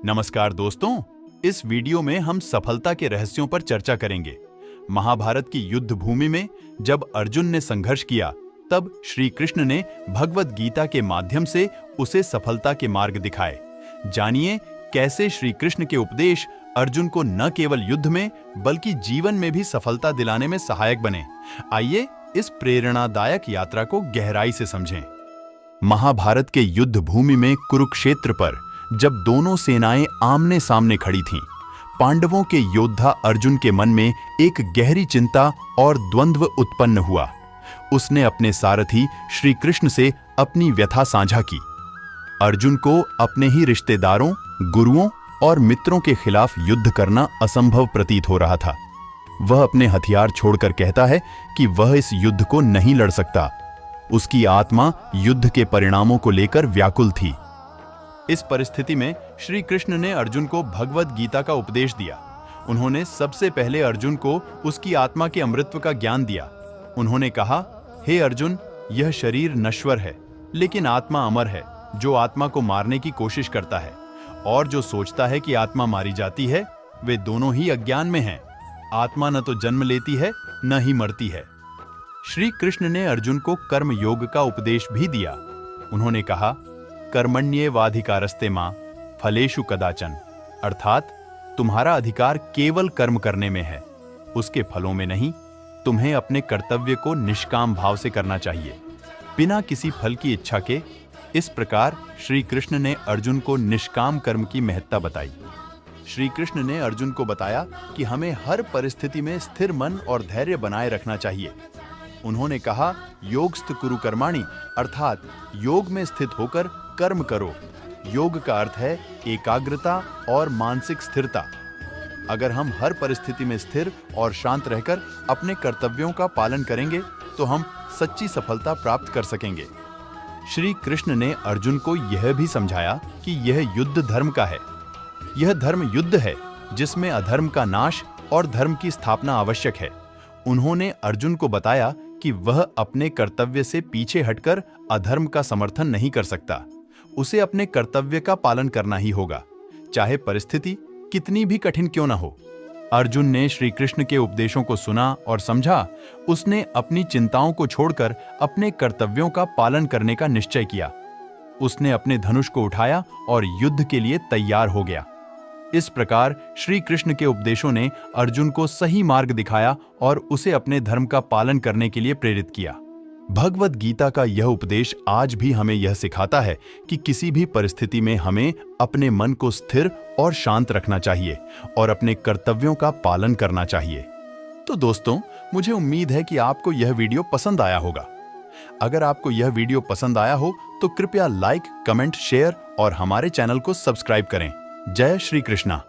नमस्कार दोस्तों, इस वीडियो में हम सफलता के रहस्यों पर चर्चा करेंगे। महाभारत की युद्ध भूमि में जब अर्जुन ने संघर्ष किया, तब श्री कृष्ण ने भगवद गीता के माध्यम से उसे सफलता के मार्ग दिखाए। जानिए कैसे श्री कृष्ण के उपदेश अर्जुन को न केवल युद्ध में बल्कि जीवन में भी सफलता दिलाने में सहायक बने। आइए इस प्रेरणादायक यात्रा को गहराई से समझें। महाभारत के युद्ध भूमि में कुरुक्षेत्र पर जब दोनों सेनाएं आमने सामने खड़ी थीं, पांडवों के योद्धा अर्जुन के मन में एक गहरी चिंता और द्वंद्व उत्पन्न हुआ। उसने अपने सारथी श्री कृष्ण से अपनी व्यथा साझा की। अर्जुन को अपने ही रिश्तेदारों, गुरुओं और मित्रों के खिलाफ युद्ध करना असंभव प्रतीत हो रहा था। वह अपने हथियार छोड़कर कहता है कि वह इस युद्ध को नहीं लड़ सकता। उसकी आत्मा युद्ध के परिणामों को लेकर व्याकुल थी। इस परिस्थिति में श्री कृष्ण ने अर्जुन को भगवद गीता का उपदेश दिया। उन्होंने सबसे पहले अर्जुन को उसकी आत्मा के अमृतत्व का ज्ञान दिया। उन्होंने कहा, हे अर्जुन, यह शरीर नश्वर है, लेकिन आत्मा अमर है। जो आत्मा को मारने की कोशिश करता है और जो सोचता है कि आत्मा मारी जाती है, वे दोनों ही अज्ञान में हैं। आत्मा न तो जन्म लेती है, न ही मरती है। श्री कृष्ण ने अर्जुन को कर्म योग का उपदेश भी दिया। उन्होंने कहा, कर्मण्येवाधिकारस्ते मां फलेषु कदाचन, अर्थात तुम्हारा अधिकार केवल कर्म करने में है, उसके फलों में नहीं। तुम्हें अपने कर्तव्य को निष्काम भाव से करना चाहिए, बिना किसी फल की इच्छा के। इस प्रकार श्री कृष्ण ने अर्जुन को निष्काम कर्म की महत्ता बताई। श्री कृष्ण ने अर्जुन को बताया कि हमें हर परिस्थिति में स्थिर मन और धैर्य बनाए रखना चाहिए। उन्होंने कहा, योगस्थ कुरु कर्माणि, अर्थात योग में स्थित होकर कर्म करो। योग का अर्थ है एकाग्रता और मानसिक स्थिरता। अगर हम हर परिस्थिति में स्थिर और शांत रहकर अपने कर्तव्यों का पालन करेंगे तो हम सच्ची सफलता प्राप्त कर सकेंगे। श्री कृष्ण ने अर्जुन को यह भी समझाया कि यह युद्ध धर्म का है। यह धर्म युद्ध है जिसमें अधर्म का नाश और धर्म की स्थापना आवश्यक है। उन्होंने अर्जुन को बताया कि वह अपने कर्तव्य से पीछे हटकर अधर्म का समर्थन नहीं कर सकता। उसे अपने कर्तव्य का पालन करना ही होगा, चाहे परिस्थिति कितनी भी कठिन क्यों न हो। अर्जुन ने श्री कृष्ण के उपदेशों को सुना और समझा। उसने अपनी चिंताओं को छोड़कर अपने कर्तव्यों का पालन करने का निश्चय किया। उसने अपने धनुष को उठाया और युद्ध के लिए तैयार हो गया। इस प्रकार श्री कृष्ण के उपदेशों ने अर्जुन को सही मार्ग दिखाया और उसे अपने धर्म का पालन करने के लिए प्रेरित किया। भगवद गीता का यह उपदेश आज भी हमें यह सिखाता है कि किसी भी परिस्थिति में हमें अपने मन को स्थिर और शांत रखना चाहिए और अपने कर्तव्यों का पालन करना चाहिए। तो दोस्तों, मुझे उम्मीद है कि आपको यह वीडियो पसंद आया होगा। अगर आपको यह वीडियो पसंद आया हो तो कृपया लाइक, कमेंट, शेयर और हमारे चैनल को सब्सक्राइब करें। जय श्री कृष्णा।